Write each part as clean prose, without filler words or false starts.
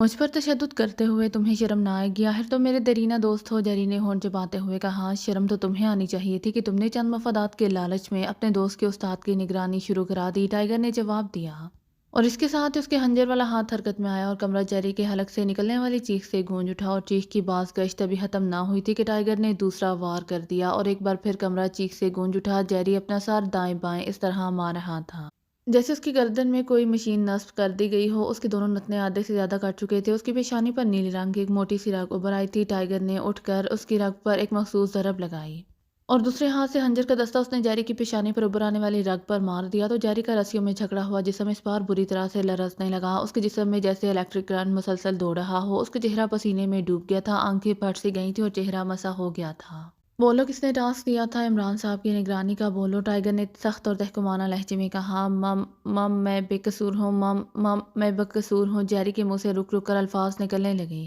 مجھ پر تشدد کرتے ہوئے تمہیں شرم نہ آئے گی؟ آخر تم میرے دیرینہ دوست ہو، جیری نے ہونٹ چباتے ہوئے کہا۔ شرم تو تمہیں آنی چاہیے تھی کہ تم نے چند مفادات کے لالچ میں اپنے دوست کے استاد کی نگرانی شروع کرا دی، ٹائیگر نے جواب دیا۔ اور اس کے ساتھ اس کے خنجر والا ہاتھ حرکت میں آیا اور کمرہ جیری کے حلق سے نکلنے والی چیخ سے گونج اٹھا، اور چیخ کی باز گشت ابھی ختم نہ ہوئی تھی کہ ٹائیگر نے دوسرا وار کر دیا اور ایک بار پھر کمرہ چیخ سے گونج اٹھا۔ جیری اپنا سر دائیں بائیں اس طرح مار رہا تھا جیسے اس کی گردن میں کوئی مشین نصب کر دی گئی ہو۔ اس کے دونوں نتنے آدھے سے زیادہ کٹ چکے تھے۔ اس کی پیشانی پر نیلے رنگ کی ایک موٹی سی رگ ابھر آئی تھی۔ ٹائیگر نے اٹھ کر اس کی رگ پر ایک مخصوص ضرب لگائی اور دوسرے ہاتھ سے خنجر کا دستہ اس نے جیری کی پیشانی پر ابھر آنے والی رگ پر مار دیا تو جیری کا رسیوں میں جھگڑا ہوا جسم اس بار بری طرح سے لرزنے لگا۔ اس کے جسم میں جیسے الیکٹرک کرنٹ مسلسل دوڑ رہا ہو۔ اس کا چہرہ پسینے میں ڈوب گیا تھا، آنکھیں پھٹ سی گئی تھی اور چہرہ مسا ہو گیا تھا۔ بولو کس نے ٹاسک دیا تھا؟ عمران صاحب کی نگرانی کا بولو، ٹائیگر نے سخت اور تحکمانہ لہجے میں کہا۔ مم میں بے قصور ہوں، مم میں بے قصور ہوں۔ جیری کے منہ سے رک رک کر الفاظ نکلنے لگے۔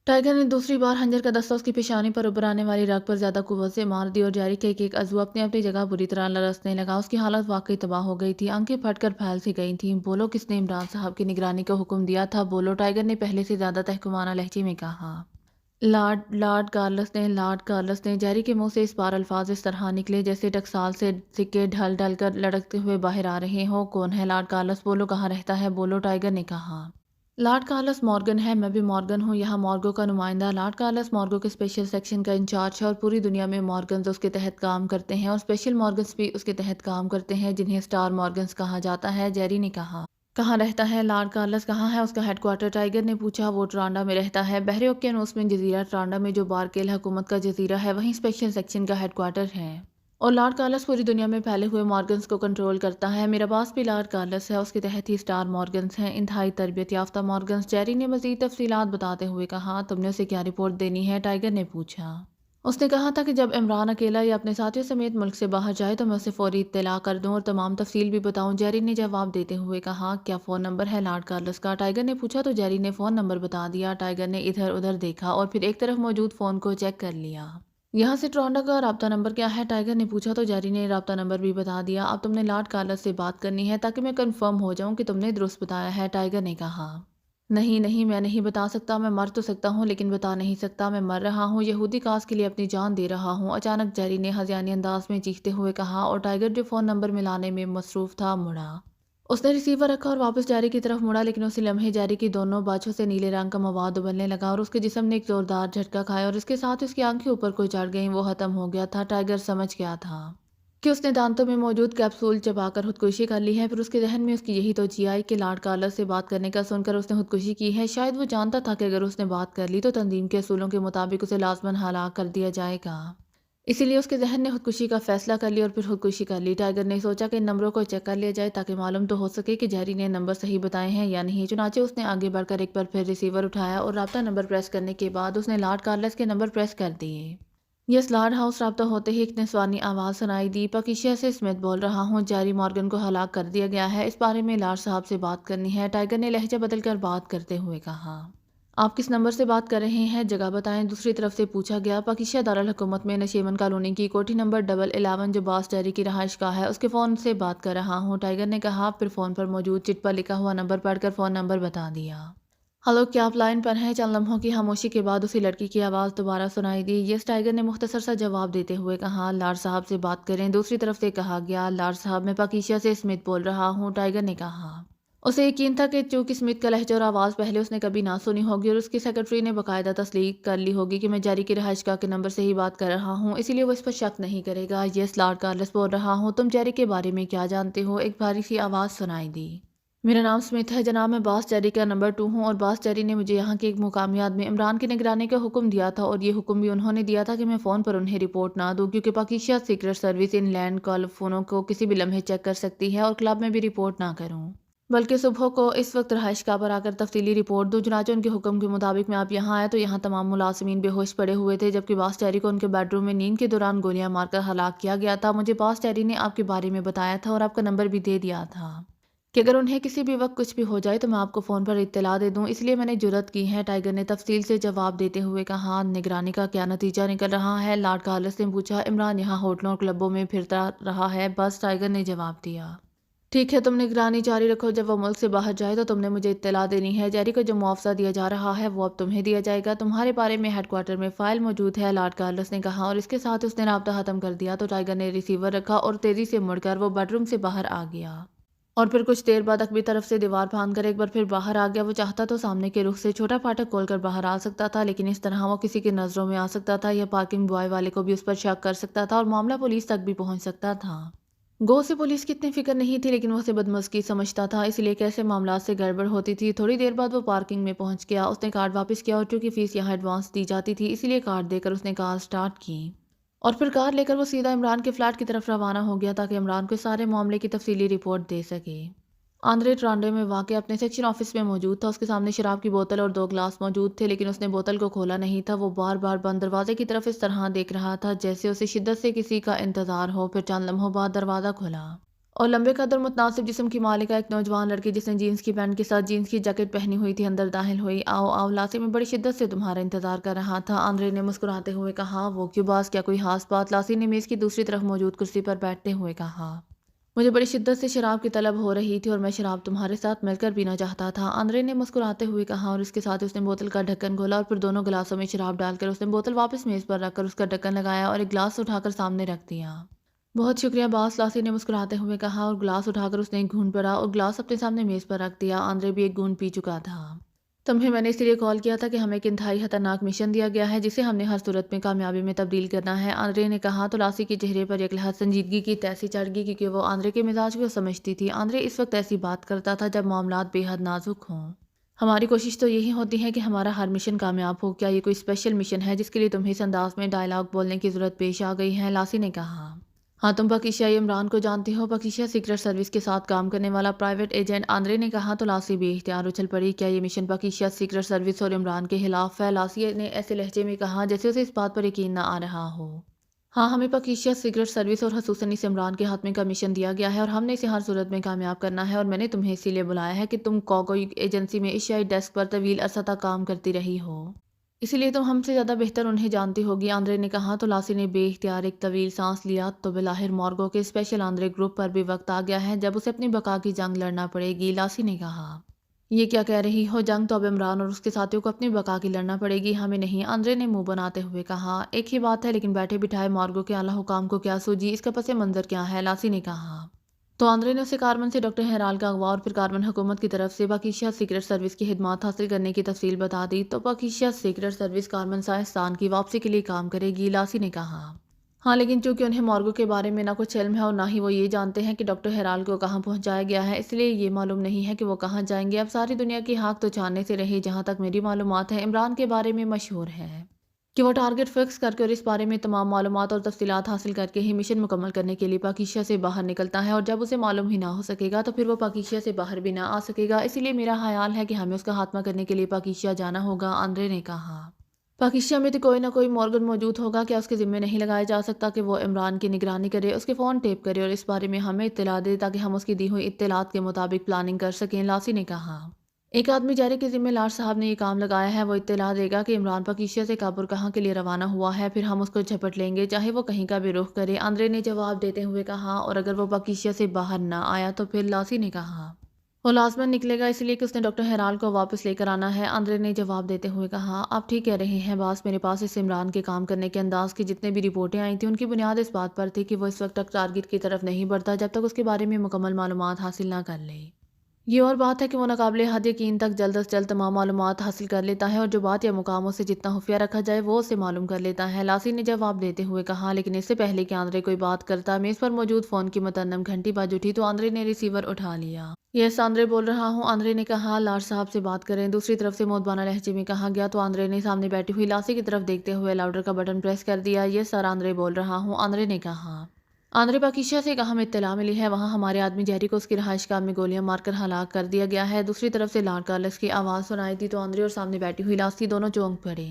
ٹائیگر نے دوسری بار خنجر کا دستہ اس کی پیشانی پر ابھر آنے والی رگ پر زیادہ قوت سے مار دی اور جیری کا ایک ایک عضو اپنی اپنی جگہ بری طرح لرزنے لگا۔ اس کی حالت واقعی تباہ ہو گئی تھی، آنکھیں پھٹ کر پھیل سی گئی تھیں۔ بولو کس نے عمران صاحب کی نگرانی کا حکم دیا تھا؟ بولو، ٹائیگر نے پہلے سے زیادہ تحکمانہ لہجے میں کہا۔ لارڈ کارلس نے۔ جیری کے منہ سے اس بار الفاظ اس طرح نکلے جیسے ٹکسال سے سکے ڈھل ڈھل کر لڑکتے ہوئے باہر آ رہے ہوں۔ کون ہے لارڈ کارلس؟ بولو، کہاں رہتا ہے؟ بولو، ٹائیگر نے کہا۔ لارڈ کارلس مورگن ہے، میں بھی مورگن ہوں، یہاں مورگوں کا نمائندہ۔ لارڈ کارلس مورگوں کے اسپیشل سیکشن کا انچارج ہے اور پوری دنیا میں مورگنز اس کے تحت کام کرتے ہیں اور اسپیشل مورگنز بھی اس کے تحت کام کرتے ہیں جنہیں اسٹار مورگنز کہا جاتا ہے۔ جیری نے کہا۔ کہاں رہتا ہے لارڈ کارلس؟ کہاں ہے اس کا ہیڈ کوارٹر؟ ٹائیگر نے پوچھا۔ وہ ٹرانڈا میں رہتا ہے، بحر اوقیانوس میں جزیرہ ٹرانڈا میں جو بارکیل حکومت کا جزیرہ ہے وہیں اسپیشل سیکشن کا ہیڈ کوارٹر ہے۔ اور لارڈ کارلس پوری دنیا میں پھیلے ہوئے مورگنز کو کنٹرول کرتا ہے۔ میرا باس بھی لارڈ کارلس ہے، اس کے تحت ہی اسٹار مورگنز ہیں، انتہائی تربیت یافتہ مورگنز۔ جیری نے مزید تفصیلات بتاتے ہوئے کہا۔ تم نے اسے کیا رپورٹ دینی ہے؟ ٹائیگر نے پوچھا۔ اس نے کہا تھا کہ جب عمران اکیلا یا اپنے ساتھیوں سمیت ملک سے باہر جائے تو میں اسے فوری اطلاع کر دوں اور تمام تفصیل بھی بتاؤں۔ جیری نے جواب دیتے ہوئے کہا۔ کیا فون نمبر ہے لارڈ کارلس کا؟ ٹائیگر نے پوچھا تو جیری نے فون نمبر بتا دیا۔ ٹائیگر نے ادھر ادھر دیکھا اور پھر ایک طرف موجود فون کو چیک کر لیا۔ یہاں سے ٹرانڈا کا رابطہ نمبر کیا ہے؟ ٹائیگر نے پوچھا تو جیری نے رابطہ نمبر بھی بتا دیا۔ اب تم نے لارڈ کارلس سے بات کرنی ہے تاکہ میں کنفرم ہو جاؤں کہ تم نے درست بتایا ہے، ٹائیگر نے کہا۔ نہیں، میں نہیں بتا سکتا، میں مر تو سکتا ہوں لیکن بتا نہیں سکتا، میں مر رہا ہوں، یہودی کاز کے لیے اپنی جان دے رہا ہوں، اچانک جیری نے ہذیانی انداز میں چیختے ہوئے کہا اور ٹائیگر جو فون نمبر ملانے میں مصروف تھا مڑا۔ اس نے ریسیور رکھا اور واپس جیری کی طرف مڑا لیکن اسی لمحے جیری کی دونوں باجوں سے نیلے رنگ کا مواد ابلنے لگا اور اس کے جسم نے ایک زوردار جھٹکا کھایا اور اس کے ساتھ اس کی آنکھیں اوپر کو چڑھ گئیں۔ وہ ختم ہو گیا تھا۔ ٹائیگر سمجھ گیا تھا کہ اس نے دانتوں میں موجود کیپسول چبا کر خودکشی کر لی ہے۔ پھر اس کے ذہن میں اس کی یہی توجیہ آئی کہ لارڈ کارلس سے بات کرنے کا سن کر اس نے خودکشی کی ہے۔ شاید وہ جانتا تھا کہ اگر اس نے بات کر لی تو تنظیم کے اصولوں کے مطابق اسے لازماً ہلاک کر دیا جائے گا، اسی لیے اس کے ذہن نے خودکشی کا فیصلہ کر لیا اور پھر خودکشی کر لی۔ ٹائیگر نے سوچا کہ ان نمبروں کو چیک کر لیا جائے تاکہ معلوم تو ہو سکے کہ جیری نے نمبر صحیح بتائے ہیں یا نہیں۔ چنانچہ اس نے آگے بڑھ کر ایک بار پھر ریسیور اٹھایا اور رابطہ نمبر پریس کرنے کے بعد اس نے لارڈ کارلس کے نمبر پریس کر دیے۔ یس لارڈ ہاؤس۔ رابطہ ہوتے ہی ایک نسوانی آواز سنائی دی۔ پاکیشا سے اسمتھ بول رہا ہوں، جیری مورگن کو ہلاک کر دیا گیا ہے، اس بارے میں لارڈ صاحب سے بات کرنی ہے، ٹائیگر نے لہجہ بدل کر بات کرتے ہوئے کہا۔ آپ کس نمبر سے بات کر رہے ہیں؟ جگہ بتائیں، دوسری طرف سے پوچھا گیا۔ پاکیشا دارالحکومت میں نشیمن کالونی کی کوٹھی نمبر 11 جو باس جیری کی رہائش گاہ ہے اس کے فون سے بات کر رہا ہوں، ٹائیگر نے کہا۔ پھر فون پر موجود چٹ پر لکھا ہوا نمبر پڑھ کر فون نمبر بتا دیا۔ ہلو، کیا آپ لائن پر ہیں؟ چند لمحوں کی خاموشی کے بعد اسی لڑکی کی آواز دوبارہ سنائی دی۔ یس، ٹائیگر نے مختصر سا جواب دیتے ہوئے کہا۔ لارڈ صاحب سے بات کریں، دوسری طرف سے کہا گیا۔ لارڈ صاحب، میں پاکیشا سے اسمتھ بول رہا ہوں، ٹائیگر نے کہا۔ اسے یقین تھا کہ چونکہ اسمتھ کا لہجہ اور آواز پہلے اس نے کبھی نہ سنی ہوگی اور اس کی سیکرٹری نے باقاعدہ تصدیق کر لی ہوگی کہ میں جیری کی رہائش گاہ کے نمبر سے ہی بات کر رہا ہوں، اسی لیے وہ اس پر شک نہیں کرے گا۔ یس، لارڈ کارلس بول رہا ہوں، تم جیری کے بارے میں کیا جانتے ہو؟ ایک بھاری سی آواز سنائی دی۔ میرا نام اسمتھ ہے جناب، میں باس جیری کا نمبر 2 ہوں اور باس جیری نے مجھے یہاں کے ایک مقامی آدمی عمران کی نگرانی کا حکم دیا تھا اور یہ حکم بھی انہوں نے دیا تھا کہ میں فون پر انہیں رپورٹ نہ دوں کیونکہ پاکیشا سیکرٹ سروس ان لینڈ کال فونوں کو کسی بھی لمحے چیک کر سکتی ہے اور کلب میں بھی رپورٹ نہ کروں بلکہ صبح کو اس وقت رہائش گاہ پر آ کر تفصیلی رپورٹ دوں۔ چنانچہ ان کے حکم کے مطابق میں آپ یہاں آیا تو یہاں تمام ملازمین بے ہوش پڑے ہوئے تھے جبکہ باس جیری کو ان کے بیڈ روم میں نیند کے دوران گولیاں مار کر ہلاک کیا گیا تھا۔ مجھے باس جیری نے آپ کے بارے میں بتایا تھا اور آپ کا نمبر بھی دے دیا تھا کہ اگر انہیں کسی بھی وقت کچھ بھی ہو جائے تو میں آپ کو فون پر اطلاع دے دوں، اس لیے میں نے جرات کی ہے، ٹائیگر نے تفصیل سے جواب دیتے ہوئے کہا۔ نگرانی کا کیا نتیجہ نکل رہا ہے؟ لارڈ کارلس نے پوچھا۔ عمران یہاں ہوٹلوں اور کلبوں میں پھرتا رہا ہے، بس، ٹائیگر نے جواب دیا۔ ٹھیک ہے، تم نگرانی جاری رکھو، جب وہ ملک سے باہر جائے تو تم نے مجھے اطلاع دینی ہے۔ جیری کو جو معاوضہ دیا جا رہا ہے وہ اب تمہیں دیا جائے گا۔ تمہارے بارے میں ہیڈ کوارٹر میں فائل موجود ہے، لارڈ کارلس نے کہا، اور اس کے ساتھ اس نے رابطہ ختم کر دیا۔ تو ٹائیگر نے ریسیور رکھا اور تیزی سے مڑ کر وہ بیڈ روم سے باہر آ گیا، اور پھر کچھ دیر بعد اکبی طرف سے دیوار پھاند کر ایک بار پھر باہر آ گیا۔ وہ چاہتا تو سامنے کے رخ سے چھوٹا پھاٹک کھول کر باہر آ سکتا تھا، لیکن اس طرح وہ کسی کی نظروں میں آ سکتا تھا یا پارکنگ بوائے والے کو بھی اس پر شک کر سکتا تھا، اور معاملہ پولیس تک بھی پہنچ سکتا تھا۔ گو سے پولیس کی اتنی فکر نہیں تھی، لیکن وہ اسے بدمزگی سمجھتا تھا، اس لیے کیسے معاملات سے گڑبڑ ہوتی تھی۔ تھوڑی دیر بعد وہ پارکنگ میں پہنچ گیا، اس نے کارڈ واپس کیا، اور چونکہ فیس یہاں ایڈوانس دی جاتی تھی اس لیے کارڈ دے کر اس نے کار سٹارٹ کی، اور پھر کار لے کر وہ سیدھا عمران کے فلیٹ کی طرف روانہ ہو گیا تاکہ عمران کو سارے معاملے کی تفصیلی رپورٹ دے سکے۔ آندرے ٹرانڈے میں واقع اپنے سیکشن آفس میں موجود تھا، اس کے سامنے شراب کی بوتل اور 2 گلاس موجود تھے، لیکن اس نے بوتل کو کھولا نہیں تھا۔ وہ بار بار بند دروازے کی طرف اس طرح دیکھ رہا تھا جیسے اسے شدت سے کسی کا انتظار ہو۔ پھر چند لمحوں بعد دروازہ کھلا، اور لمبے قد اور متناسب جسم کی مالکہ ایک نوجوان لڑکی جس نے جینس کی پینٹ کے ساتھ جینس کی جیکٹ پہنی ہوئی تھی اندر داخل ہوئی۔ آؤ آؤ، لاسی میں بڑی شدت سے تمہارا انتظار کر رہا تھا، آندرے نے مسکراتے ہوئے کہا۔ وہ کیوں باز، کیا کوئی خاص بات؟ لاسی نے میز کی دوسری طرف موجود کرسی پر بیٹھتے ہوئے کہا۔ مجھے بڑی شدت سے شراب کی طلب ہو رہی تھی اور میں شراب تمہارے ساتھ مل کر پینا چاہتا تھا، آندرے نے مسکراتے ہوئے کہا، اور اس کے ساتھ اس نے بوتل کا ڈھکن کھولا، اور پھر دونوں گلاسوں میں شراب ڈال کر اس نے بوتل واپس میز پر رکھ کر اس کا ڈھکن لگایا اور ایک گلاس اٹھا کر سامنے رکھ دیا۔ بہت شکریہ باس، لاسی نے مسکراتے ہوئے کہا، اور گلاس اٹھا کر اس نے ایک گھونٹ بھرا اور گلاس اپنے سامنے میز پر رکھ دیا۔ آندرے بھی ایک گھونٹ پی چکا تھا۔ تمہیں میں نے اس لیے کال کیا تھا کہ ہمیں ایک انتہائی خطرناک مشن دیا گیا ہے جسے ہم نے ہر صورت میں کامیابی میں تبدیل کرنا ہے، آندرے نے کہا۔ تو لاسی کے چہرے پر ایک لہر سنجیدگی کی تیسی چڑھ گئی کیونکہ وہ آندرے کے مزاج کو سمجھتی تھی۔ آندرے اس وقت ایسی بات کرتا تھا جب معاملات بے حد نازک ہوں۔ ہماری کوشش تو یہی ہوتی ہے کہ ہمارا ہر مشن کامیاب ہو۔ کیا یہ کوئی اسپیشل مشن ہے جس کے لیے تمہیں اس انداز میں ڈائلاگ بولنے کی ضرورت پیش آ گئی ہے؟ لاسی نے کہا۔ ہاں، تم پاکیشائی عمران کو جانتی ہو، پاکیشا سیکرٹ سروس کے ساتھ کام کرنے والا پرائیویٹ ایجنٹ، آندرے نے کہا۔ تو لاسی بے اختیار اچھل پڑی۔ کیا یہ مشن پاکیشا سیکرٹ سروس اور عمران کے خلاف ہے؟ لاسی نے ایسے لہجے میں کہا جیسے اسے اس بات پر یقین نہ آ رہا ہو۔ ہاں، ہمیں پاکیشا سیکرٹ سروس اور خصوصاً اس عمران کے خاتمے کا مشن دیا گیا ہے، اور ہم نے اسے ہر صورت میں کامیاب کرنا ہے، اور میں نے تمہیں اسی لیے بلایا ہے کہ تم کوگوئی ایجنسی میں ایشیائی ڈیسک پر طویل عرصہ تک کام کرتی رہی ہو، اسی لیے تم ہم سے زیادہ بہتر انہیں جانتی ہوگی، آندرے نے کہا۔ تو لاسی نے بے اختیار ایک طویل سانس لیا۔ تو بالآخر مارگو کے اسپیشل آندرے گروپ پر بھی وقت آ گیا ہے جب اسے اپنی بقا کی جنگ لڑنا پڑے گی، لاسی نے کہا۔ یہ کیا کہہ رہی ہو؟ جنگ تو اب عمران اور اس کے ساتھیوں کو اپنی بقا کی لڑنا پڑے گی، ہمیں نہیں، آندرے نے منہ بناتے ہوئے کہا۔ ایک ہی بات ہے، لیکن بیٹھے بٹھائے مارگو کے اعلیٰ حکام کو کیا سوجی؟ اس کا پس منظر کیا ہے؟ لاسی نے کہا۔ تو آندرے نے اسے کارمن سے ڈاکٹر ہیرال کا اغوا اور پھر کارمن حکومت کی طرف سے پاکیشا سیکرٹ سروس کی خدمات حاصل کرنے کی تفصیل بتا دی۔ تو پاکیشا سیکرٹ سروس کارمن سائنسدان کی واپسی کے لیے کام کرے گی، لاسی نے کہا۔ ہاں، لیکن چونکہ انہیں مارگو کے بارے میں نہ کچھ علم ہے اور نہ ہی وہ یہ جانتے ہیں کہ ڈاکٹر ہیرال کو کہاں پہنچایا گیا ہے، اس لیے یہ معلوم نہیں ہے کہ وہ کہاں جائیں گے۔ اب ساری دنیا کی ہاک تو چھاننے سے رہی، جہاں تک میری معلومات ہے عمران کے بارے میں مشہور ہے کہ وہ ٹارگٹ فکس کر کے اور اس بارے میں تمام معلومات اور تفصیلات حاصل کر کے ہی مشن مکمل کرنے کے لیے پاکیشا سے باہر نکلتا ہے، اور جب اسے معلوم ہی نہ ہو سکے گا تو پھر وہ پاکیشا سے باہر بھی نہ آ سکے گا، اسی لیے میرا خیال ہے کہ ہمیں اس کا خاتمہ کرنے کے لیے پاکیشا جانا ہوگا، آندرے نے کہا۔ پاکیشا میں تو کوئی نہ کوئی مورگن موجود ہوگا، کیا اس کے ذمہ نہیں لگایا جا سکتا کہ وہ عمران کی نگرانی کرے، اس کے فون ٹیپ کرے اور اس بارے میں ہمیں اطلاع دے تاکہ ہم اس کی دی ہوئی اطلاعات کے مطابق پلاننگ کر سکیں، لاسی نے کہا۔ ایک آدمی جیری کے ذمہ لارڈ صاحب نے یہ کام لگایا ہے، وہ اطلاع دے گا کہ عمران پاکیشا سے کب اور کہاں کے لیے روانہ ہوا ہے، پھر ہم اس کو جھپٹ لیں گے چاہے وہ کہیں کا بھی رخ کرے، آندرے نے جواب دیتے ہوئے کہا۔ اور اگر وہ پاکیشا سے باہر نہ آیا تو پھر، لاسی نے کہا۔ وہ لازماً نکلے گا، اس لیے کہ اس نے ڈاکٹر ہیرال کو واپس لے کر آنا ہے، آندرے نے جواب دیتے ہوئے کہا۔ آپ ٹھیک کہہ رہے ہیں باس، میرے پاس اس عمران کے کام کرنے کے انداز کی جتنے بھی رپورٹیں آئی تھیں ان کی بنیاد اس بات پر تھی کہ وہ اس وقت تک ٹارگٹ کی طرف نہیں بڑھتا جب تک اس کے بارے میں مکمل معلومات حاصل نہ کر لے۔ یہ اور بات ہے کہ وہ ناقابل حد یقین تک جلد از جلد تمام معلومات حاصل کر لیتا ہے، اور جو بات یا مقاموں سے جتنا خفیہ رکھا جائے وہ اسے معلوم کر لیتا ہے، لاسی نے جواب دیتے ہوئے کہا۔ لیکن اس سے پہلے کہ آندرے کوئی بات کرتا، میز پر موجود فون کی مترنم گھنٹی بج اٹھی تو آندرے نے ریسیور اٹھا لیا۔ یس، آندرے بول رہا ہوں، آندرے نے کہا۔ لارڈ صاحب سے بات کریں، دوسری طرف سے مودبانہ لہجے میں کہا گیا۔ تو آندرے نے سامنے بیٹھی ہوئی لاسی کی طرف دیکھتے ہوئے لاؤڈر کا بٹن پریس کر دیا۔ یس سر، آندرے بول رہا ہوں، آندرے نے کہا۔ آندرے پاکیشا سے کہا، ہمیں اطلاع ملی ہے وہاں ہمارے آدمی جیری کو اس کی رہائش گاہ میں گولیاں مار کر ہلاک کر دیا گیا ہے۔ دوسری طرف سے لارڈ کارلس کی آواز سنائی دی تو آندرے اور سامنے بیٹھی ہوئی لاسی دونوں چونک پڑے۔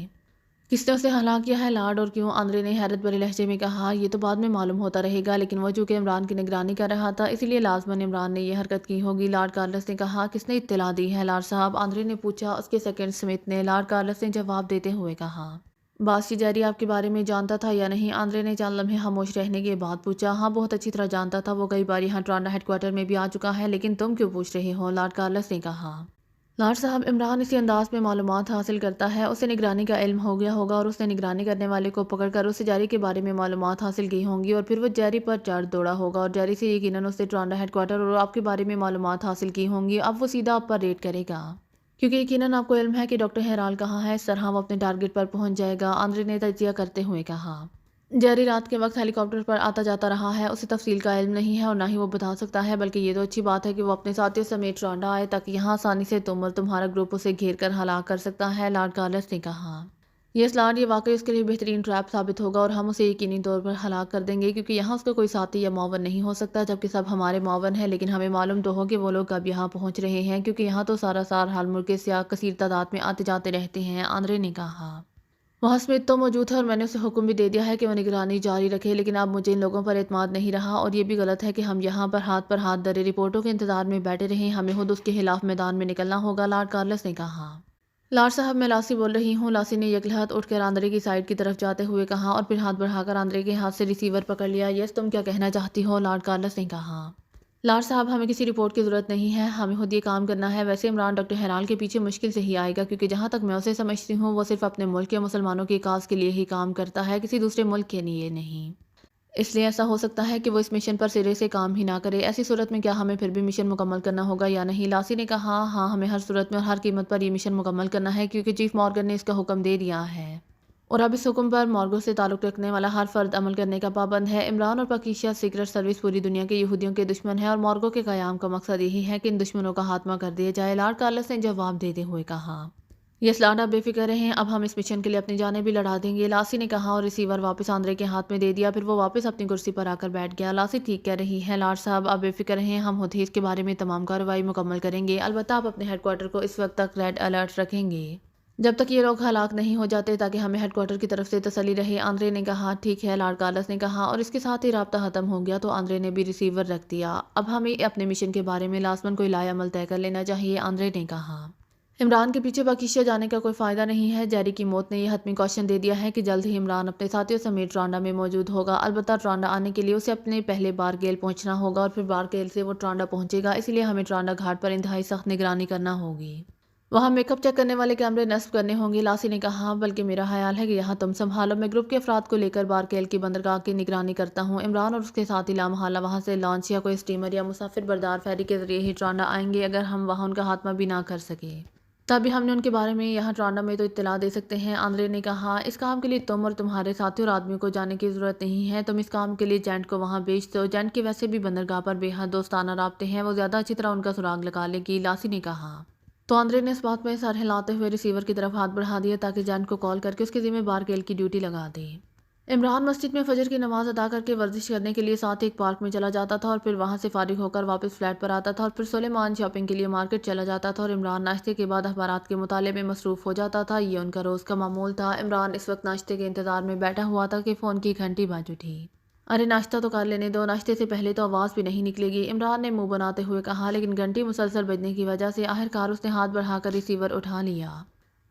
کس نے اسے ہلاک کیا ہے لارڈ، اور کیوں؟ آندرے نے حیرت بھرے لہجے میں کہا۔ یہ تو بعد میں معلوم ہوتا رہے گا، لیکن وہ چونکہ عمران کی نگرانی کر رہا تھا اسی لیے لازماً عمران نے یہ حرکت کی ہوگی، لارڈ کارلس نے کہا۔ کس نے اطلاع دی ہے لارڈ صاحب، آندرے نے پوچھا۔ اس کے سیکنڈ سمتھ نے، لارڈ کارلس نے جواب دیتے ہوئے کہا۔ باسی جیری آپ کے بارے میں جانتا تھا یا نہیں؟ آندرے نے چند لمحے خاموش رہنے کے بعد پوچھا۔ ہاں، بہت اچھی طرح جانتا تھا، وہ کئی بار یہاں ٹرانڈا ہیڈ کوارٹر میں بھی آ چکا ہے، لیکن تم کیوں پوچھ رہے ہو؟ لارڈ کارلس نے کہا۔ لارڈ صاحب، عمران اسی انداز میں معلومات حاصل کرتا ہے، اسے نگرانی کا علم ہو گیا ہوگا اور اس نے نگرانی کرنے والے کو پکڑ کر اس سے جیری کے بارے میں معلومات حاصل کی ہوں گی اور پھر وہ جیری پر چڑھ دوڑا ہوگا اور جیری سے یقیناً اس نے ٹرانڈا ہیڈ کوارٹر اور آپ کے بارے میں معلومات حاصل کی ہوں گی۔ اب وہ سیدھا آپ پر ریڈ کرے گا، کیونکہ یقیناً آپ کو علم ہے کہ ڈاکٹر ہیرال کہاں ہے۔ اس طرح وہ اپنے ٹارگٹ پر پہنچ جائے گا، آندرے نے تجزیہ کرتے ہوئے کہا۔ جیری رات کے وقت ہیلی کاپٹر پر آتا جاتا رہا ہے، اسے تفصیل کا علم نہیں ہے اور نہ ہی وہ بتا سکتا ہے، بلکہ یہ تو اچھی بات ہے کہ وہ اپنے ساتھیوں سمیت ٹرانڈا آئے تاکہ یہاں آسانی سے تم اور تمہارا گروپ اسے گھیر کر ہلاک کر سکتا ہے، لارڈ کارلس نے کہا۔ یس لارڈ، یہ واقعی اس کے لیے بہترین ٹریپ ثابت ہوگا اور ہم اسے یقینی طور پر ہلاک کر دیں گے، کیونکہ یہاں اس کا کوئی ساتھی یا معاون نہیں ہو سکتا، جبکہ سب ہمارے معاون ہیں، لیکن ہمیں معلوم تو ہو کہ وہ لوگ کب یہاں پہنچ رہے ہیں، کیونکہ یہاں تو سارا سال ہر ملک کے سیاح کثیر تعداد میں آتے جاتے رہتے ہیں، آندرے نے کہا۔ وہاں سمتھ تو موجود ہے اور میں نے اسے حکم بھی دے دیا ہے کہ وہ نگرانی جاری رکھے، لیکن اب مجھے ان لوگوں پر اعتماد نہیں رہا اور یہ بھی غلط ہے کہ ہم یہاں پر ہاتھ دھرے رپورٹوں کے انتظار میں بیٹھے رہیں، ہمیں خود اس کے خلاف میدان میں نکلنا ہوگا، لارڈ کارلس نے کہا۔ لارڈ صاحب، میں لاسی بول رہی ہوں، لاسی نے یکلہت اٹھ کر آندرے کی سائڈ کی طرف جاتے ہوئے کہا اور پھر ہاتھ بڑھا کر آندرے کے ہاتھ سے ریسیور پکڑ لیا۔ یس، تم کیا کہنا چاہتی ہو؟ لارڈ کارلس نے کہا۔ لارڈ صاحب، ہمیں کسی رپورٹ کی ضرورت نہیں ہے، ہمیں خود یہ کام کرنا ہے۔ ویسے عمران ڈاکٹر ہیرال کے پیچھے مشکل سے ہی آئے گا، کیونکہ جہاں تک میں اسے سمجھتی ہوں وہ صرف اپنے ملک کے مسلمانوں کی کاز کے لیے ہی کام کرتا ہے، کسی دوسرے ملک کے لیے نہیں۔ اس لیے ایسا ہو سکتا ہے کہ وہ اس مشن پر سرے سے کام ہی نہ کرے۔ ایسی صورت میں کیا ہمیں پھر بھی مشن مکمل کرنا ہوگا یا نہیں؟ لاسی نے کہا۔ ہاں، ہمیں ہر صورت میں اور ہر قیمت پر یہ مشن مکمل کرنا ہے، کیونکہ چیف مورگن نے اس کا حکم دے دیا ہے اور اب اس حکم پر مورگو سے تعلق رکھنے والا ہر فرد عمل کرنے کا پابند ہے۔ عمران اور پاکیزہ سیکرٹ سروس پوری دنیا کے یہودیوں کے دشمن ہے اور مورگو کے قیام کا مقصد یہی ہے کہ ان دشمنوں کا خاتمہ کر دیا جائے، لارڈ کارلس نے جواب دیتے ہوئے کہا۔ یس لارڈ، آپ بے فکر رہیں، اب ہم اس مشن کے لیے اپنی جانیں بھی لڑا دیں گے، لاسی نے کہا اور ریسیور واپس آندرے کے ہاتھ میں دے دیا، پھر وہ واپس اپنی کرسی پر آ کر بیٹھ گیا۔ لاسی ٹھیک کہہ رہی ہے لارڈ صاحب، آپ بے فکر رہیں، ہم خود ہی اس کے بارے میں تمام کارروائی مکمل کریں گے، البتہ آپ اپنے ہیڈ کوارٹر کو اس وقت تک ریڈ الرٹ رکھیں گے جب تک یہ لوگ ہلاک نہیں ہو جاتے، تاکہ ہمیں ہیڈ کوارٹر کی طرف سے تسلی رہے، آندرے نے کہا۔ ٹھیک ہے، لارڈ کارلس نے کہا اور اس کے ساتھ ہی رابطہ ختم ہو گیا تو آندرے نے بھی ریسیور رکھ دیا۔ اب ہمیں اپنے مشن کے بارے میں لازماً کوئی لائے عمل طے کر لینا چاہیے، آندرے نے کہا۔ عمران کے پیچھے پاکیزہ جانے کا کوئی فائدہ نہیں ہے، جیری کی موت نے یہ حتمی کوشچن دے دیا ہے کہ جلد ہی عمران اپنے ساتھیوں سمیت ٹرانڈا میں موجود ہوگا، البتہ ٹرانڈا آنے کے لیے اسے اپنے پہلے بارگیل پہنچنا ہوگا اور پھر بارگیل سے وہ ٹرانڈا پہنچے گا، اس لیے ہمیں ٹرانڈا گھاٹ پر انتہائی سخت نگرانی کرنا ہوگی۔ وہاں میک اپ چیک کرنے والے کیمرے نصب کرنے ہوں گے، لاسی نے کہا، بلکہ میرا خیال ہے کہ یہاں تم سنبھالو، میں گروپ کے افراد کو لے کر بارکیل کی بندرگاہ کی نگرانی کرتا ہوں۔ عمران اور اس کے ساتھی لامحالہ وہاں سے لانچ یا کوئی اسٹیمر یا مسافر بردار فیری کے ذریعے ہی ٹرانڈا آئیں گے، اگر ہم وہاں ان کا خاتمہ بھی نہ کر سکے تب بھی ہم نے ان کے بارے میں یہاں ٹرانڈا میں تو اطلاع دے سکتے ہیں، آندرے نے کہا۔ اس کام کے لیے تم اور تمہارے ساتھی اور آدمیوں کو جانے کی ضرورت نہیں ہے، تم اس کام کے لیے جینٹ کو وہاں بھیج دو، جینٹ کے ویسے بھی بندرگاہ پر بے حد دوستانہ رابطے ہیں، وہ زیادہ اچھی طرح ان کا سراغ لگا لے گی، لاسی نے کہا۔ تو آندرے نے اس بات میں سر ہلاتے ہوئے ریسیور کی طرف ہاتھ بڑھا دیا تاکہ جینٹ کو کال کر کے اس کے ذمہ بارکیل کی ڈیوٹی لگا دے۔ عمران مسجد میں فجر کی نماز ادا کر کے ورزش کرنے کے لیے ساتھ ایک پارک میں چلا جاتا تھا اور پھر وہاں سے فارغ ہو کر واپس فلیٹ پر آتا تھا اور پھر سلیمان شاپنگ کے لیے مارکیٹ چلا جاتا تھا اور عمران ناشتے کے بعد اخبارات کے مطالعے میں مصروف ہو جاتا تھا، یہ ان کا روز کا معمول تھا۔ عمران اس وقت ناشتے کے انتظار میں بیٹھا ہوا تھا کہ فون کی گھنٹی بج اٹھی۔ ارے ناشتہ تو کر لینے دو، ناشتے سے پہلے تو آواز بھی نہیں نکلے گی، عمران نے منہ بناتے ہوئے کہا، لیکن گھنٹی مسلسل بجنے کی وجہ سے آخرکار اس نے ہاتھ بڑھا کر ریسیور اٹھا لیا۔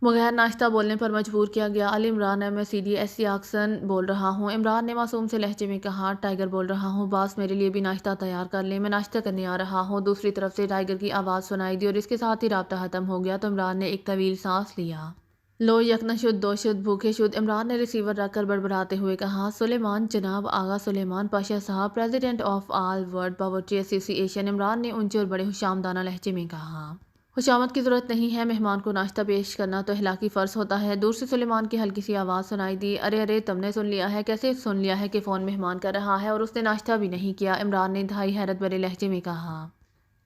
بغیر ناشتہ بولنے پر مجبور کیا گیا، علی عمران ہے، میں CDSC آکسن بول رہا ہوں، عمران نے معصوم سے لہجے میں کہا۔ ٹائیگر بول رہا ہوں، باس میرے لیے بھی ناشتہ تیار کر لیں، میں ناشتہ کرنے آ رہا ہوں، دوسری طرف سے ٹائیگر کی آواز سنائی دی اور اس کے ساتھ ہی رابطہ ختم ہو گیا تو عمران نے ایک طویل سانس لیا۔ لو، یک نہ شد، دو شد، بھوکے شد، عمران نے ریسیور رکھ کر بڑبڑاتے ہوئے کہا۔ سلیمان جناب، آغا سلیمان پاشا صاحب، پریزیڈنٹ آف آل ورلڈ باورچی ایسوسی ایشن، عمران نے اونچے اور بڑے خوشامدانہ لہجے میں کہا۔ خوشامد کی ضرورت نہیں ہے، مہمان کو ناشتہ پیش کرنا تو اخلاقی فرض ہوتا ہے۔ دور سے سلیمان کی ہلکی سی آواز سنائی دی، ارے ارے، تم نے سن لیا ہے؟ کیسے سن لیا ہے کہ فون مہمان کر رہا ہے اور اس نے ناشتہ بھی نہیں کیا؟ عمران نے انتہائی حیرت بھرے لہجے میں کہا۔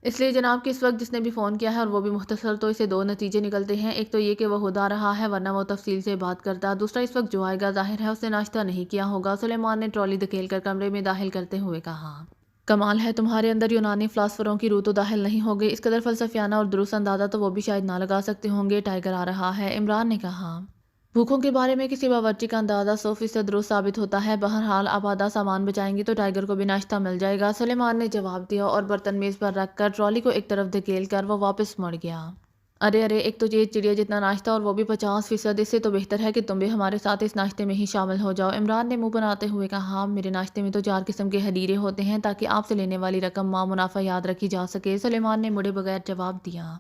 اس لیے جناب کہ اس وقت جس نے بھی فون کیا ہے اور وہ بھی مختصر، تو اسے دو نتیجے نکلتے ہیں، ایک تو یہ کہ وہ خود آ رہا ہے ورنہ وہ تفصیل سے بات کرتا، دوسرا اس وقت جو آئے گا ظاہر ہے اس نے ناشتہ نہیں کیا ہوگا، سلیمان نے ٹرالی دھکیل کر کمرے میں داخل کرتے ہوئے کہا۔ کمال ہے، تمہارے اندر یونانی فلاسفروں کی روح تو داخل نہیں ہو گئی، اس قدر فلسفیانہ اور درست اندازہ تو وہ بھی شاید نہ لگا سکتے ہوں گے، ٹائیگر آ رہا ہے، عمران نے کہا۔ بھوکوں کے بارے میں کسی باورچی کا اندازہ 100% درست ثابت ہوتا ہے، بہرحال آپ آدھا سامان بچائیں گی تو ٹائیگر کو بھی ناشتہ مل جائے گا، سلیمان نے جواب دیا اور برتن میز پر رکھ کر ٹرالی کو ایک طرف دھکیل کر وہ واپس مڑ گیا۔ ارے ارے، ایک تو یہ چڑیا جتنا ناشتہ اور وہ بھی 50%، اس سے تو بہتر ہے کہ تم بھی ہمارے ساتھ اس ناشتے میں ہی شامل ہو جاؤ۔ عمران نے منہ بناتے ہوئے کہا، ہاں میرے ناشتے میں تو 4 قسم کے حلیرے ہوتے ہیں تاکہ آپ سے لینے والی رقم ماں منافع یاد رکھی جا سکے۔ سلیمان نے مڑے بغیر جواب دیا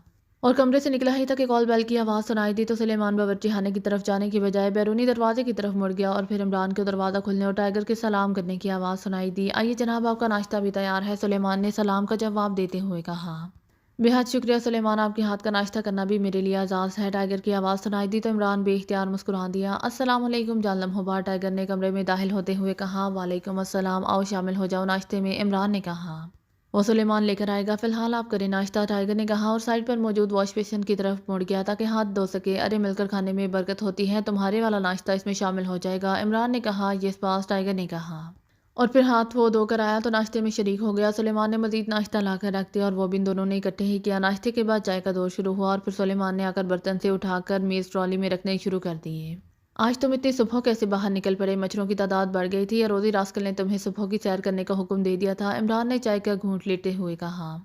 اور کمرے سے نکلا ہی تھا کہ کال بیل کی آواز سنائی دی تو سلیمان باورچی خانے کی طرف جانے کی بجائے بیرونی دروازے کی طرف مڑ گیا اور پھر عمران کو دروازہ کھلنے اور ٹائیگر کے سلام کرنے کی آواز سنائی دی۔ آئیے جناب، آپ کا ناشتہ بھی تیار ہے، سلیمان نے سلام کا جواب دیتے ہوئے کہا۔ بے حد شکریہ سلیمان، آپ کے ہاتھ کا ناشتہ کرنا بھی میرے لیے اعزاز ہے۔ ٹائیگر کی آواز سنائی دی تو عمران بے اختیار مسکرا دیا۔ السلام علیکم، جان لمحوں بعد ٹائیگر نے کمرے میں داخل ہوتے ہوئے کہا۔ وعلیکم السلام، آؤ شامل ہو جاؤ ناشتے میں، عمران نے کہا۔ وہ سلیمان لے کر آئے گا، فی الحال آپ کریں ناشتہ، ٹائیگر نے کہا اور سائڈ پر موجود واش بیسن کی طرف مڑ گیا تاکہ ہاتھ دھو سکے۔ ارے مل کر کھانے میں برکت ہوتی ہے، تمہارے والا ناشتہ اس میں شامل ہو جائے گا، عمران نے کہا۔ یس باس، ٹائیگر نے کہا اور پھر ہاتھ وہ دھو کر آیا تو ناشتے میں شریک ہو گیا۔ سلیمان نے مزید ناشتہ لا کر رکھ دیا اور وہ بھی ان دونوں نے اکٹھے ہی کیا۔ ناشتے کے بعد چائے کا دور شروع ہوا اور پھر سلیمان نے آ کر برتن سے اٹھا کر میز ٹرالی میں رکھنے شروع کر دیے۔ آج تم اتنی صبح کیسے باہر نکل پڑے؟ مچھروں کی تعداد بڑھ گئی تھی یا روزی راسکل نے تمہیں صبح کی سیر کرنے کا حکم دے دیا تھا؟ عمران نے چائے کا گھونٹ لیتے ہوئے کہا۔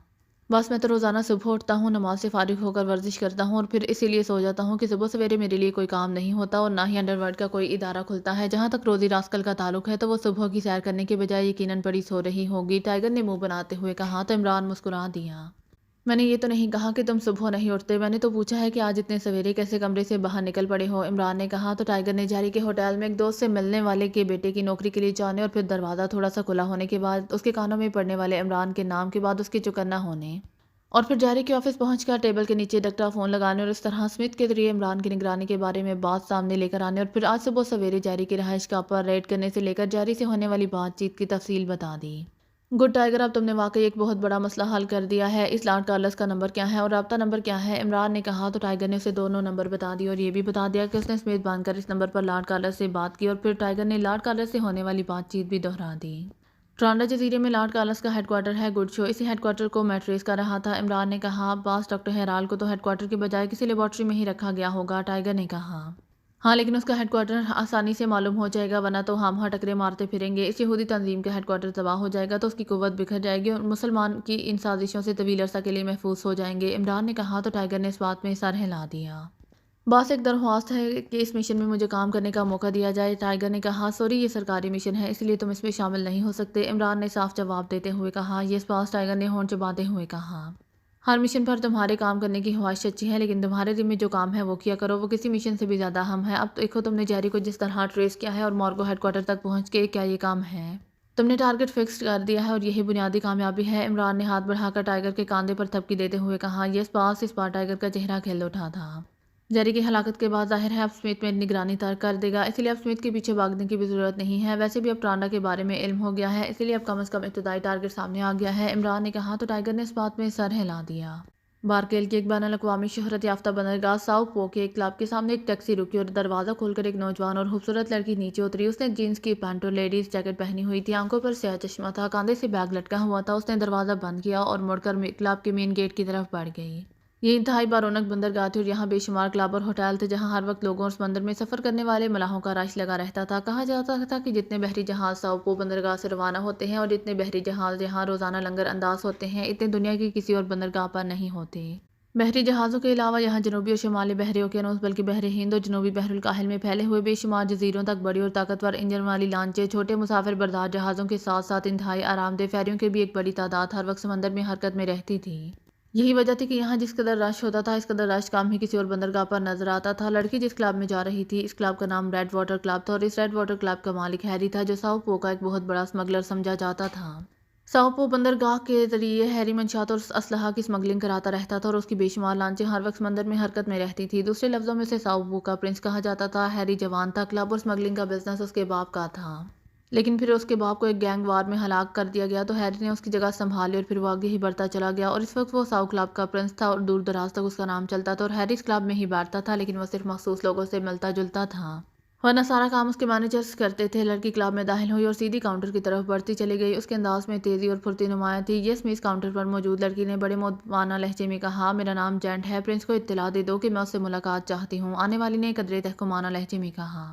بس میں تو روزانہ صبح اٹھتا ہوں، نماز سے فارغ ہو کر ورزش کرتا ہوں اور پھر اسی لیے سو جاتا ہوں کہ صبح سویرے میرے لیے کوئی کام نہیں ہوتا اور نہ ہی انڈر ورلڈ کا کوئی ادارہ کھلتا ہے۔ جہاں تک روزی راسکل کا تعلق ہے تو وہ صبح کی سیر کرنے کے بجائے یقیناً پڑی سو رہی ہوگی، ٹائیگر نے منہ بناتے ہوئے کہا تو عمران مسکرا دیا۔ میں نے یہ تو نہیں کہا کہ تم صبح نہیں اٹھتے، میں نے تو پوچھا ہے کہ آج اتنے سویرے کیسے کمرے سے باہر نکل پڑے ہو، عمران نے کہا تو ٹائیگر نے جاری کے ہوٹل میں ایک دوست سے ملنے والے کے بیٹے کی نوکری کے لیے جانے اور پھر دروازہ تھوڑا سا کھلا ہونے کے بعد اس کے کانوں میں پڑنے والے عمران کے نام کے بعد اس کے چوکنا ہونے اور پھر جاری کے آفس پہنچ کر ٹیبل کے نیچے ڈکٹا فون لگانے اور اس طرح اسمتھ کے ذریعے عمران کی نگرانی کے بارے میں بات سامنے لے کر آنے اور پھر آج صبح سویرے جاری کی رہائش گاہ پر ریڈ کرنے سے لے کر جاری سے ہونے والی بات چیت کی تفصیل بتا دی۔ گڈ ٹائیگر، اب تم نے واقعی ایک بہت بڑا مسئلہ حل کر دیا ہے۔ اس لارڈ کارلس کا نمبر کیا ہے اور رابطہ نمبر کیا ہے؟ عمران نے کہا تو ٹائیگر نے اسے دونوں نمبر بتا دیے اور یہ بھی بتا دیا کہ اس نے اسمتھ باندھ کر اس نمبر پر لارڈ کارلس سے بات کی اور پھر ٹائیگر نے لارڈ کارلس سے ہونے والی بات چیت بھی دہرا دی۔ ٹرانڈا جزیرے میں لارڈ کارلس کا ہیڈ کوارٹر ہے، گڈ شو اسی ہیڈ کوارٹر کو میں ٹریس کر رہا تھا، عمران نے کہا۔ باس، ڈاکٹر ہیرال کو تو ہیڈ کوارٹر کے بجائے کسی لیبارٹری میں ہی رکھا گیا ہوگا، ٹائیگر نے کہا۔ ہاں لیکن اس کا ہیڈ کوارٹر آسانی سے معلوم ہو جائے گا ورنہ تو ہم ہاں ٹکرے مارتے پھریں گے۔ اس یہودی تنظیم کا ہیڈ کوارٹر تباہ ہو جائے گا تو اس کی قوت بکھر جائے گی اور مسلمان کی ان سازشوں سے طویل عرصہ کے لیے محفوظ ہو جائیں گے، عمران نے کہا تو ٹائیگر نے اس بات میں سر ہلا دیا۔ باس، ایک درخواست ہے کہ اس مشن میں مجھے کام کرنے کا موقع دیا جائے، ٹائیگر نے کہا۔ سوری، یہ سرکاری مشن ہے اس لیے تم اس میں شامل نہیں ہو سکتے، عمران نے صاف جواب دیتے ہوئے کہا۔ یس باس، ٹائیگر نے ہونٹ چباتے ہوئے کہا۔ ہر مشن پر تمہارے کام کرنے کی خواہش اچھی ہے لیکن تمہارے ذمہ جو کام ہے وہ کیا کرو، وہ کسی مشن سے بھی زیادہ اہم ہے۔ اب دیکھو تم نے جیری کو جس طرح ٹریس کیا ہے اور مارگو ہیڈ کوارٹر تک پہنچ کے کیا یہ کام ہے؟ تم نے ٹارگٹ فکس کر دیا ہے اور یہی بنیادی کامیابی ہے، عمران نے ہاتھ بڑھا کر ٹائیگر کے کاندھے پر تھپکی دیتے ہوئے کہا۔ یس باس، اس بار ٹائیگر کا چہرہ کھل اٹھا تھا۔ جیری کی ہلاکت کے بعد ظاہر ہے اب اسمتھ میں نگرانی ترک کر دے گا، اسی لیے اب اسمتھ کے پیچھے بھاگنے کی بھی ضرورت نہیں ہے۔ ویسے بھی اب ٹرانڈا کے بارے میں علم ہو گیا ہے، اسی لیے اب کم از کم ابتدائی ٹارگٹ سامنے آ گیا ہے، عمران نے کہا تو ٹائیگر نے اس بات میں سر ہلا دیا۔ بارکیل کی ایک بین الاقوامی شہرت یافتہ بندرگاہ ساؤ پو کے ایک کلب کے سامنے ایک ٹیکسی رکی اور دروازہ کھول کر ایک نوجوان اور خوبصورت لڑکی نیچے اتری۔ اس نے جینس کی پینٹ اور لیڈیز جیکٹ پہنی ہوئی تھی، آنکھوں پر سیاہ چشمہ تھا، کاندھے سے بیگ لٹکا ہوا تھا۔ اس نے دروازہ بند کیا اور مڑ کر کلب کے مین گیٹ کی طرف بڑھ گئی۔ یہ انتہائی بارونق بندرگاہ تھی اور یہاں بے شمار کلب اور ہوٹل تھے جہاں ہر وقت لوگوں اور سمندر میں سفر کرنے والے ملاحوں کا رش لگا رہتا تھا۔ کہا جاتا تھا کہ جتنے بحری جہاز ساؤ پو بندرگاہ سے روانہ ہوتے ہیں اور جتنے بحری جہاز یہاں روزانہ لنگر انداز ہوتے ہیں اتنے دنیا کی کسی اور بندرگاہ پر نہیں ہوتے۔ بحری جہازوں کے علاوہ یہاں جنوبی اور شمالی بحر اوقیانوس بلکہ بحر ہند اور جنوبی بحر الکاہل میں پھیلے ہوئے بے شمار جزیروں تک بڑی اور طاقتور انجن والی لانچیں، چھوٹے مسافر بردار جہازوں کے ساتھ ساتھ انتہائی آرام دہ فیریوں کی بھی ایک بڑی تعداد ہر وقت سمندر میں حرکت میں رہتی تھی۔ یہی وجہ تھی کہ یہاں جس قدر رش ہوتا تھا اس قدر رش کام ہی کسی اور بندرگاہ پر نظر آتا تھا۔ لڑکی جس کلب میں جا رہی تھی اس کلب کا نام ریڈ واٹر کلب تھا اور اس ریڈ واٹر کلب کا مالک ہیری تھا جو ساؤ پو کا ایک بہت بڑا اسمگلر سمجھا جاتا تھا۔ ساؤ پو بندرگاہ کے ذریعے ہیری منشیات اور اسلحہ کی اسمگلنگ کراتا رہتا تھا اور اس کی بے شمار لانچیں ہر وقت سمندر میں حرکت میں رہتی تھی۔ دوسرے لفظوں میں اسے ساؤ پو کا پرنس کہا جاتا تھا۔ ہیری جوان تھا، کلب اور اسمگلنگ کا بزنس اس کے باپ کا تھا، لیکن پھر اس کے باپ کو ایک گینگ وار میں ہلاک کر دیا گیا تو ہیری نے اس کی جگہ سنبھالی اور پھر وہ آگے ہی بڑھتا چلا گیا اور اس وقت وہ ساؤ کلب کا پرنس تھا اور دور دراز تک اس کا نام چلتا تھا اور ہیری اس کلب میں ہی بیٹھتا تھا لیکن وہ صرف مخصوص لوگوں سے ملتا جلتا تھا ورنہ سارا کام اس کے مینیجرز کرتے تھے۔ لڑکی کلب میں داخل ہوئی اور سیدھی کاؤنٹر کی طرف بڑھتی چلی گئی، اس کے انداز میں تیزی اور پھرتی نمایاں تھی۔ یس میز، کاؤنٹر پر موجود لڑکی نے بڑے مؤدبانہ لہجے میں کہا، میرا نام جینٹ ہے، پرنس کو اطلاع دے دو کہ میں اس سے ملاقات چاہتی ہوں، آنے والی نے قدرے تحکمانہ لہجے میں کہا۔